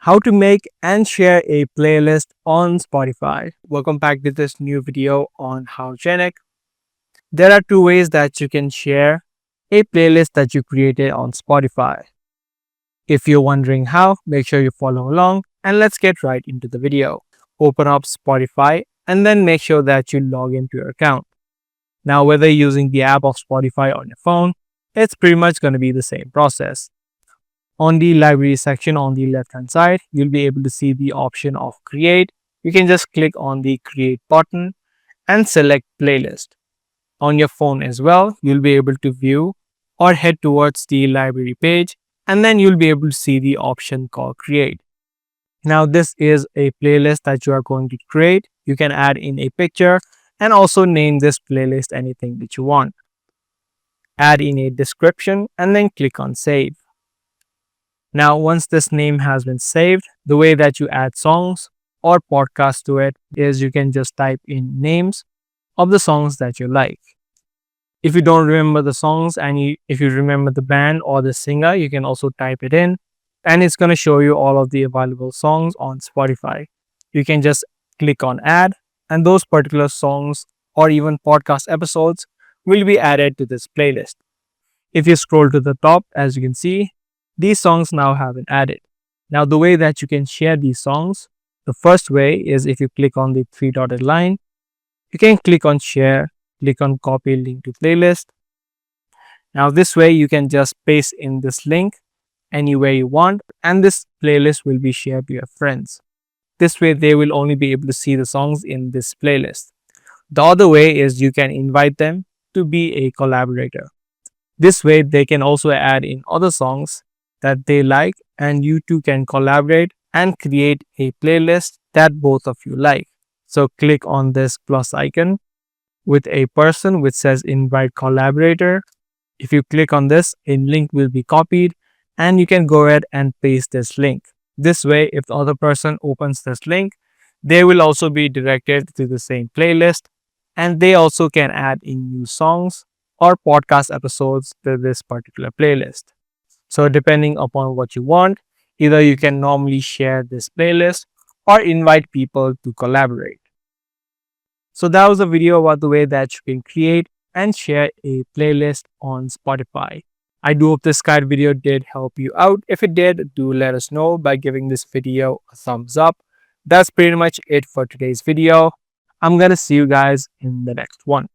how to make and share a playlist on Spotify. Welcome back to this new video on Howgenic. There are two ways that you can share a playlist that you created on Spotify. If you're wondering how, make sure you follow along and let's get right into the video. Open up Spotify and then make sure that you log into your account. Now, whether you're using the app of Spotify on your phone, it's pretty much going to be the same process. On the library section on the left hand side, you'll be able to see the option of create. You can just click on the create button and select playlist. On your phone as well, you'll be able to view or head towards the library page and then you'll be able to see the option called create. Now this is a playlist that you are going to create. You can add in a picture and also name this playlist anything that you want. Add in a description and then click on save. Now, once this name has been saved, the way that you add songs or podcasts to it is you can just type in names of the songs that you like. If you don't remember the songs and if you remember the band or the singer, you can also type it in and it's going to show you all of the available songs on Spotify. You can just click on add and those particular songs or even podcast episodes will be added to this playlist. If you scroll to the top, as you can see, these songs now have been added. Now, the way that you can share these songs, the first way is if you click on the three dotted line, you can click on share, click on copy link to playlist. Now, this way you can just paste in this link anywhere you want, and this playlist will be shared to your friends. This way, they will only be able to see the songs in this playlist. The other way is you can invite them to be a collaborator. This way, they can also add in other songs that they like and you two can collaborate and create a playlist that both of you like. So click on this plus icon with a person which says invite collaborator. If you click on this, a link will be copied and you can go ahead and paste this link. This way, if the other person opens this link, they will also be directed to the same playlist and they also can add in new songs or podcast episodes to this particular playlist. So depending upon what you want, either you can normally share this playlist or invite people to collaborate. So that was a video about the way that you can create and share a playlist on Spotify. I do hope this guide video did help you out. If it did, do let us know by giving this video a thumbs up. That's pretty much it for today's video. I'm gonna see you guys in the next one.